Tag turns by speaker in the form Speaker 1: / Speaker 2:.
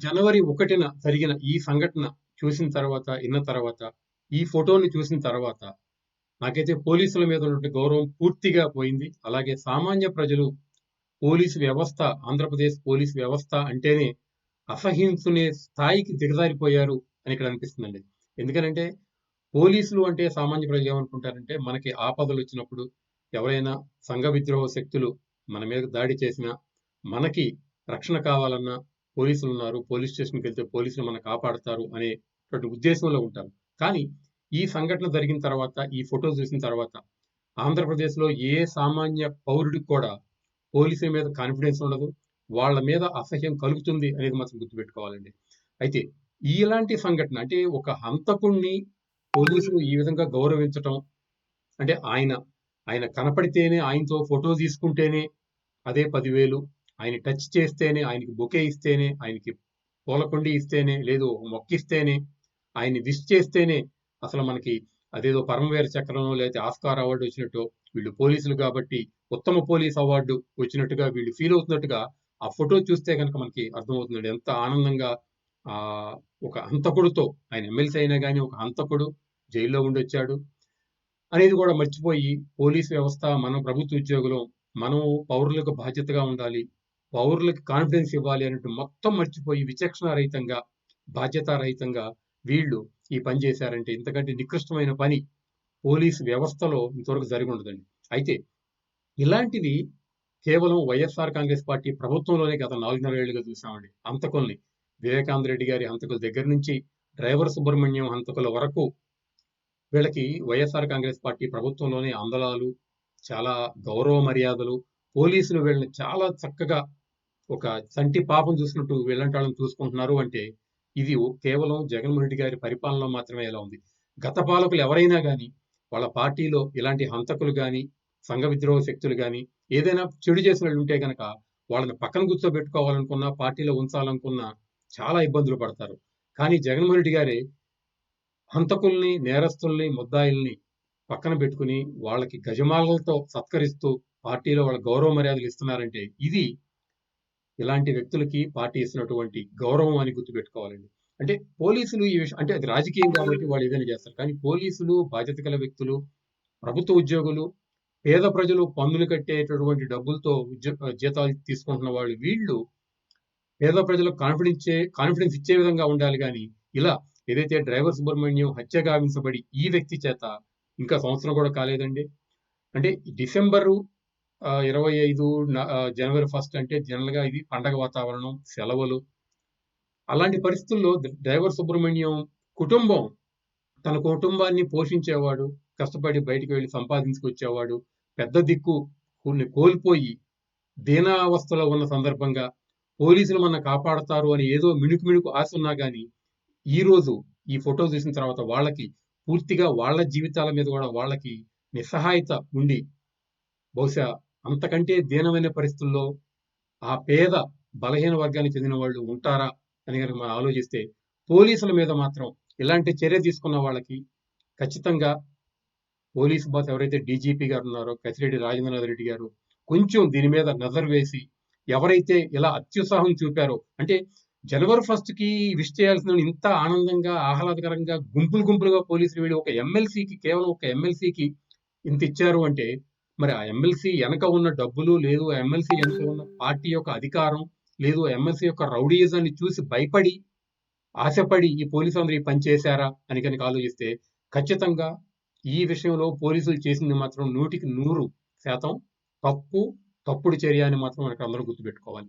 Speaker 1: జనవరి 1న జరిగిన ఈ సంఘటన చూసిన తర్వాత, ఇన్న తర్వాత, ఈ ఫోటోని చూసిన తర్వాత నాకైతే పోలీసుల మీద ఉన్నటువంటి గౌరవం పూర్తిగా పోయింది. అలాగే సామాన్య ప్రజలు పోలీసు వ్యవస్థ, ఆంధ్రప్రదేశ్ పోలీసు వ్యవస్థ అంటేనే అసహించుకునే స్థాయికి దిగజారిపోయారు అని ఇక్కడ అనిపిస్తుందండి. ఎందుకనంటే పోలీసులు అంటే సామాన్య ప్రజలు ఏమనుకుంటారంటే మనకి ఆపదలొచ్చినప్పుడు ఎవరైనా సంఘ విద్రోహ శక్తులు మన మీద దాడి చేసినా, మనకి రక్షణ కావాలన్నా పోలీసులున్నారు. పోలీస్ స్టేషన్‌కెళ్తే పోలీసులు మనల్ని కాపాడతారు అనేటువంటి ఉద్దేశంలో ఉంటారు. కానీ ఈ సంఘటన జరిగిన తర్వాత, ఈ ఫోటో చూసిన తర్వాత ఆంధ్రప్రదేశ్‌లో ఏ సామాన్య పౌరుడికి కూడా పోలీసుల మీద కాన్ఫిడెన్స్ ఉండదు. వాళ్ళ మీద అసహ్యం కలుగుతుంది అనేది మాత్రం గుర్తుపెట్టుకోవాలండి. అయితే ఇలాంటి సంఘటన అంటే ఒక హంతకుడిని పోలీసులు ఈ విధంగా గౌరవించటం అంటే ఆయన కనపడితేనే ఆయనతో ఫోటో తీసుకుంటేనే అదే 10,000 ఆయన టచ్ చేస్తేనే, ఆయనకి బొకే ఇస్తేనే, ఆయనకి పూలకుండి ఇస్తేనే, లేదు ఒక మొక్కిస్తేనే, ఆయన్ని విష్ చేస్తేనే అసలు మనకి అదేదో పరమవీర చక్రమో లేకపోతే ఆస్కార్ అవార్డు వచ్చినట్టో వీళ్ళు పోలీసులు కాబట్టి ఉత్తమ పోలీస్ అవార్డు వచ్చినట్టుగా వీళ్ళు ఫీల్ అవుతున్నట్టుగా ఆ ఫోటో చూస్తే కనుక మనకి అర్థమవుతుందండి. ఎంత ఆనందంగా ఆ ఒక హంతకుడితో ఆయన ఎమ్మెల్సీ అయినా కానీ ఒక హంతకుడు జైల్లో ఉండొచ్చాడు అనేది కూడా మర్చిపోయి పోలీస్ వ్యవస్థ, మనం ప్రభుత్వ ఉద్యోగులు, మనం పౌరులకు బాధ్యతగా ఉండాలి, పౌరులకు కాన్ఫిడెన్స్ ఇవ్వాలి అన్నట్టు మొత్తం మర్చిపోయి విచక్షణారహితంగా, బాధ్యతారహితంగా వీళ్ళు ఈ పని చేశారంటే ఇంతకంటే నికృష్టమైన పని పోలీసు వ్యవస్థలో ఇంతవరకు జరిగి ఉండదండి. అయితే ఇలాంటివి కేవలం వైఎస్ఆర్ కాంగ్రెస్ పార్టీ ప్రభుత్వంలోనే గత 4.5 ఏళ్లుగా చూసామండి. హంతకుల్ని వివేకానంద రెడ్డి గారి హంతకుల దగ్గర నుంచి డ్రైవర్ సుబ్రహ్మణ్యం హంతకుల వరకు వీళ్ళకి వైఎస్ఆర్ కాంగ్రెస్ పార్టీ ప్రభుత్వంలోనే అందలాలు, చాలా గౌరవ మర్యాదలు, పోలీసులు వీళ్ళని చాలా చక్కగా ఒక చంటి పాపం చూసినట్టు వీళ్ళంటి వాళ్ళని చూసుకుంటున్నారు అంటే ఇది కేవలం జగన్మోహన్ రెడ్డి గారి పరిపాలనలో మాత్రమే ఇలా ఉంది. గత పాలకులు ఎవరైనా కానీ వాళ్ళ పార్టీలో ఇలాంటి హంతకులు కానీ, సంఘ విద్రోహ శక్తులు కానీ ఏదైనా చెడు చేసిన వాళ్ళు ఉంటే గనక వాళ్ళని పక్కన కూర్చోబెట్టుకోవాలనుకున్నా, పార్టీలో ఉంచాలనుకున్నా చాలా ఇబ్బందులు పడతారు. కానీ జగన్మోహన్ రెడ్డి గారే హంతకుల్ని, నేరస్తుల్ని, ముద్దాయిల్ని పక్కన పెట్టుకుని వాళ్ళకి గజమాలలతో సత్కరిస్తూ పార్టీలో వాళ్ళ గౌరవ మర్యాదలు ఇస్తున్నారంటే ఇది ఇలాంటి వ్యక్తులకి పార్టీ ఇస్తున్నటువంటి గౌరవం అని గుర్తుపెట్టుకోవాలండి. అంటే పోలీసులు ఈ విషయం అంటే అది రాజకీయం కాబట్టి వాళ్ళు ఏదైనా చేస్తారు. కానీ పోలీసులు, బాధ్యత గల వ్యక్తులు, ప్రభుత్వ ఉద్యోగులు, పేద ప్రజలు పన్నులు కట్టేటటువంటి డబ్బులతో జీతాలు తీసుకుంటున్న వాళ్ళు వీళ్ళు పేద ప్రజలకు కాన్ఫిడెన్స్ ఇచ్చే విధంగా ఉండాలి గాని, ఇలా ఏదైతే డ్రైవర్ సుబ్రహ్మణ్యం హత్య గావించబడి ఈ వ్యక్తి చేత ఇంకా సంవత్సరం కూడా కాలేదండి. అంటే డిసెంబరు 25 జనవరి 1 అంటే జనరల్‌గా ఇది పండగ వాతావరణం, సెలవులు. అలాంటి పరిస్థితుల్లో డ్రైవర్ సుబ్రహ్మణ్యం కుటుంబం తన కుటుంబాన్ని పోషించేవాడు, కష్టపడి బయటికి వెళ్లి సంపాదించుకొచ్చేవాడు, పెద్ద దిక్కు కొన్ని కోల్పోయి దీనావస్థలో ఉన్న సందర్భంగా పోలీసులు మనల్ని కాపాడతారు అని ఏదో మిణుకు మిణుకు ఆశ ఉన్నా గాని, ఈరోజు ఈ ఫోటో చూసిన తర్వాత వాళ్ళకి పూర్తిగా వాళ్ళ జీవితాల మీద కూడా వాళ్ళకి నిస్సహాయత ఉండి, బహుశా అంతకంటే దీనమైన పరిస్థితుల్లో ఆ పేద బలహీన వర్గానికి చెందిన వాళ్ళు ఉంటారా అని గనక మనం ఆలోచిస్తే, పోలీసుల మీద మాత్రం ఇలాంటి చర్య తీసుకున్న వాళ్ళకి ఖచ్చితంగా పోలీసు బాస్ ఎవరైతే డీజీపీ గారు ఉన్నారో కసిరెడ్డి రాజేంద్రనాథ్ రెడ్డి గారు కొంచెం దీని మీద నజర్ వేసి ఎవరైతే ఇలా అత్యుత్సాహం చూపారో అంటే జనవరి 1కి విష్ చేయాల్సిన ఇంత ఆనందంగా ఆహ్లాదకరంగా గుంపులు గుంపులుగా పోలీసులు వెళ్ళి ఒక ఎమ్మెల్సీకి కేవలం ఒక ఎమ్మెల్సీకి ఇంత ఇచ్చారు అంటే మరి ఆ ఎమ్మెల్సీ వెనక ఉన్న డబ్బులు లేదు ఆ ఎమ్మెల్సీ వెనక ఉన్న పార్టీ యొక్క అధికారం లేదు ఆ ఎమ్మెల్సీ యొక్క రౌడీయిజాన్ని చూసి భయపడి ఆశపడి ఈ పోలీసులందరూ ఈ పని చేశారా అని కనుక ఆలోచిస్తే ఖచ్చితంగా ఈ విషయంలో పోలీసులు చేసింది మాత్రం 100కి 100% తప్పు, తప్పుడు చర్య అని మాత్రం మనకు అందరూ గుర్తుపెట్టుకోవాలి.